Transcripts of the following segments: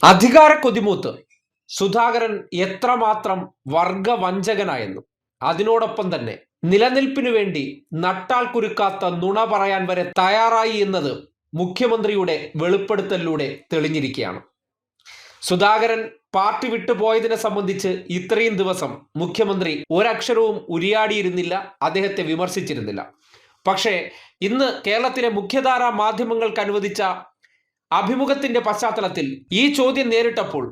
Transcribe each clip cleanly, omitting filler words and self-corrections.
അധികാര കൊതിമൂത്ത് സുധാകരൻ എത്രമാത്രം വർഗവഞ്ചകനായെന്നും അതിനോടൊപ്പം തന്നെ നിലനിൽപ്പിനു വേണ്ടി നട്ടാൽ കുരുക്കാത്ത നുണ പറയാൻ വരെ തയ്യാറായി എന്നത് മുഖ്യമന്ത്രിയുടെ വെളിപ്പെടുത്തലിലൂടെ തെളിഞ്ഞിരിക്കുകയാണ്. സുധാകരൻ പാർട്ടി വിട്ടുപോയതിനെ സംബന്ധിച്ച് ഇത്രയും ദിവസം മുഖ്യമന്ത്രി ഒരക്ഷരവും ഉരിയാടിയിരുന്നില്ല, അദ്ദേഹത്തെ വിമർശിച്ചിരുന്നില്ല. പക്ഷേ ഇന്ന് കേരളത്തിലെ മുഖ്യധാരാ മാധ്യമങ്ങൾക്ക് അനുവദിച്ച അഭിമുഖത്തിന്റെ പശ്ചാത്തലത്തിൽ ഈ ചോദ്യം നേരിട്ടപ്പോൾ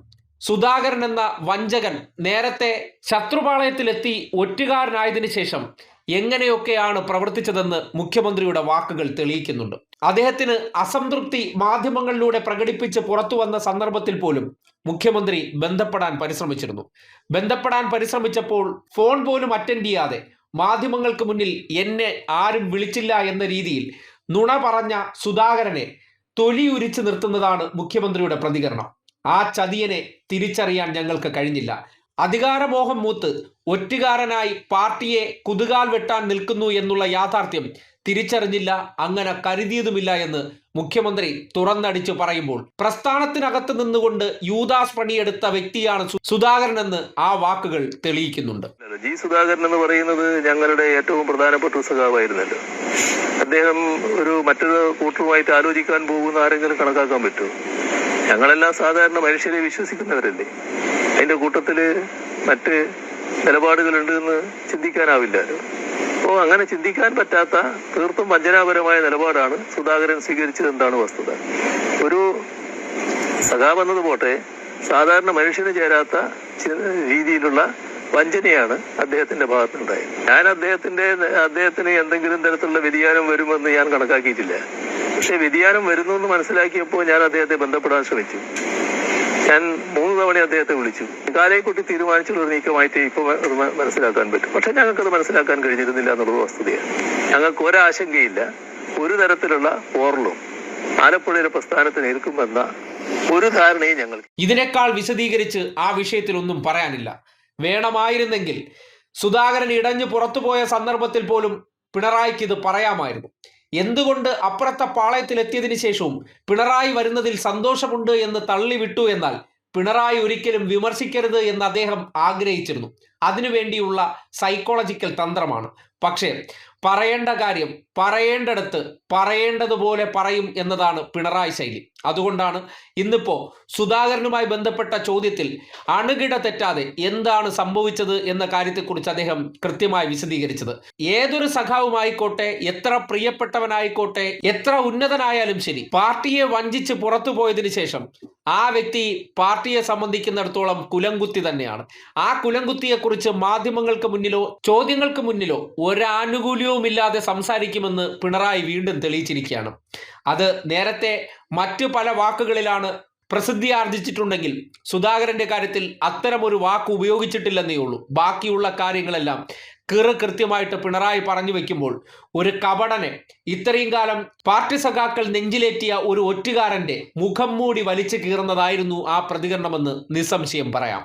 സുധാകരൻ എന്ന വഞ്ചകൻ നേരത്തെ ശത്രുപാളയത്തിലെത്തി ഒറ്റുകാരനായതിനു ശേഷം എങ്ങനെയൊക്കെയാണ് പ്രവർത്തിച്ചതെന്ന് മുഖ്യമന്ത്രിയുടെ വാക്കുകൾ തെളിയിക്കുന്നുണ്ട്. അദ്ദേഹത്തിന് അസംതൃപ്തി മാധ്യമങ്ങളിലൂടെ പ്രകടിപ്പിച്ച് പുറത്തു വന്ന സന്ദർഭത്തിൽ പോലും മുഖ്യമന്ത്രി ബന്ധപ്പെടാൻ പരിശ്രമിച്ചപ്പോൾ ഫോൺ പോലും അറ്റൻഡ് ചെയ്യാതെ മാധ്യമങ്ങൾക്ക് മുന്നിൽ എന്നെ ആരും വിളിച്ചില്ല എന്ന രീതിയിൽ നുണ പറഞ്ഞ സുധാകരനെ തൊലിയുരിച്ചു നിർത്തുന്നതാണ് മുഖ്യമന്ത്രിയുടെ പ്രതികരണം. ആ ചതിയനെ തിരിച്ചറിയാൻ ഞങ്ങൾക്ക് കഴിഞ്ഞില്ല. അധികാരമോഹം മൂത്ത് ഒറ്റുകാരനായി പാർട്ടിയെ കുതുകാൽ വെട്ടാൻ നിൽക്കുന്നു എന്നുള്ള യാഥാർത്ഥ്യം തിരിച്ചറിഞ്ഞില്ല, അങ്ങനെ കരുതിയതുമില്ല എന്ന് മുഖ്യമന്ത്രി തുറന്നടിച്ചു പറയുമ്പോൾ പ്രസ്ഥാനത്തിനകത്ത് നിന്നുകൊണ്ട് യൂദാസ് പണിയെടുത്ത വ്യക്തിയാണ് സുധാകരൻ എന്ന് ആ വാക്കുകൾ തെളിയിക്കുന്നുണ്ട്. ജി സുധാകരൻ എന്ന് പറയുന്നത് ഞങ്ങളുടെ ഏറ്റവും പ്രധാനപ്പെട്ട സഖാവായിരുന്നല്ലോ. അദ്ദേഹം മറ്റൊരു കൂട്ടറുമായിട്ട് ആലോചിക്കാൻ പോകുന്ന ആരെങ്കിലും കണക്കാക്കാൻ പറ്റുമോ? ഞങ്ങളെല്ലാം സാധാരണ മനുഷ്യരെ വിശ്വസിക്കുന്നവരല്ലേ. അതിന്റെ കൂട്ടത്തില് മറ്റ് നിലപാടുകളുണ്ട് എന്ന് ചിന്തിക്കാനാവില്ലല്ലോ. അപ്പോൾ അങ്ങനെ ചിന്തിക്കാൻ പറ്റാത്ത തീർത്തും വഞ്ചനാപരമായ നിലപാടാണ് സുധാകരൻ സ്വീകരിച്ചത്. എന്താണ് വസ്തുത? ഒരു സഖാവെന്നത് പോട്ടെ, സാധാരണ മനുഷ്യന് ചേരാത്ത രീതിയിലുള്ള വഞ്ചനയാണ് അദ്ദേഹത്തിന്റെ ഭാഗത്തുണ്ടായത്. ഞാൻ അദ്ദേഹത്തിന് എന്തെങ്കിലും തരത്തിലുള്ള വ്യതിയാനം വരുമെന്ന് ഞാൻ കണക്കാക്കിയിട്ടില്ല. പക്ഷെ വ്യതിയാനം വരുന്നു എന്ന് മനസ്സിലാക്കിയപ്പോൾ ഞാൻ അദ്ദേഹത്തെ ബന്ധപ്പെടാൻ ശ്രമിച്ചു. ഞാൻ 3 തവണ അദ്ദേഹത്തെ വിളിച്ചു. കാലേക്കുട്ടി തീരുമാനിച്ചുള്ള ഒരു നീക്കമായിട്ട് ഇപ്പൊ മനസ്സിലാക്കാൻ പറ്റും. പക്ഷെ ഞങ്ങൾക്കത് മനസ്സിലാക്കാൻ കഴിഞ്ഞിരുന്നില്ല എന്നുള്ളത് വസ്തുതയാണ്. ഞങ്ങൾക്ക് ഒരാശങ്കയില്ല, ഒരു തരത്തിലുള്ള പോറലും ആലപ്പുഴയിലെ പ്രസ്ഥാനത്തിന് ഏൽക്കുമെന്ന ഒരു ധാരണയും ഞങ്ങൾ. ഇതിനേക്കാൾ വിശദീകരിച്ച് ആ വിഷയത്തിൽ ഒന്നും പറയാനില്ല. വേണമായിരുന്നെങ്കിൽ സുധാകരൻ ഇടഞ്ഞു പുറത്തുപോയ സന്ദർഭത്തിൽ പോലും പിണറായിക്ക് ഇത് പറയാമായിരുന്നു. എന്തുകൊണ്ട് അപ്പുറത്തെ പാളയത്തിലെത്തിയതിനു ശേഷവും പിണറായി വരുന്നതിൽ സന്തോഷമുണ്ട് എന്ന് തള്ളിവിട്ടു എന്നാൽ പിണറായി ഒരിക്കലും വിമർശിക്കരുത് എന്ന് അദ്ദേഹം ആഗ്രഹിച്ചിരുന്നു. അതിനുവേണ്ടിയുള്ള സൈക്കോളജിക്കൽ തന്ത്രമാണ്. പക്ഷേ പറയേണ്ട കാര്യം പറയേണ്ടടുത്ത് പറയേണ്ടതുപോലെ പറയും എന്നതാണ് പിണറായി ശൈലി. അതുകൊണ്ടാണ് ഇന്നിപ്പോ സുധാകരനുമായി ബന്ധപ്പെട്ട ചോദ്യത്തിൽ അണുകിട തെറ്റാതെ എന്താണ് സംഭവിച്ചത് എന്ന കാര്യത്തെക്കുറിച്ച് അദ്ദേഹം കൃത്യമായി വിശദീകരിച്ചത്. ഏതൊരു സഖാവുമായിക്കോട്ടെ, എത്ര പ്രിയപ്പെട്ടവനായിക്കോട്ടെ, എത്ര ഉന്നതനായാലും ശരി, പാർട്ടിയെ വഞ്ചിച്ച് പുറത്തു പോയതിനു ശേഷം ആ വ്യക്തി പാർട്ടിയെ സംബന്ധിക്കുന്നിടത്തോളം കുലംകുത്തി തന്നെയാണ്. ആ കുലംകുത്തിയെക്കുറിച്ച് മാധ്യമങ്ങൾക്ക് മുന്നിലോ ചോദ്യങ്ങൾക്ക് മുന്നിലോ ഒരാനുകൂല്യവുമില്ലാതെ സംസാരിക്കുമെന്ന് പിണറായി വീണ്ടും തെളിയിച്ചിരിക്കുകയാണ്. അത് നേരത്തെ മറ്റു പല വാക്കുകളിലാണ് പ്രസിദ്ധി ആർജിച്ചിട്ടുണ്ടെങ്കിൽ സുധാകരന്റെ കാര്യത്തിൽ അത്തരമൊരു വാക്ക് ഉപയോഗിച്ചിട്ടില്ലെന്നേ ഉള്ളൂ. ബാക്കിയുള്ള കാര്യങ്ങളെല്ലാം കൃത്യമായിട്ട് പിണറായി പറഞ്ഞു വെക്കുമ്പോൾ ഒരു കപടനെ, ഇത്രയും കാലം പാർട്ടി സഖാക്കൾ നെഞ്ചിലേറ്റിയ ഒരു ഒറ്റുകാരന്റെ മുഖം മൂടി വലിച്ചു കീറുന്നതായിരുന്നു ആ പ്രതികരണമെന്ന് നിസ്സംശയം പറയാം.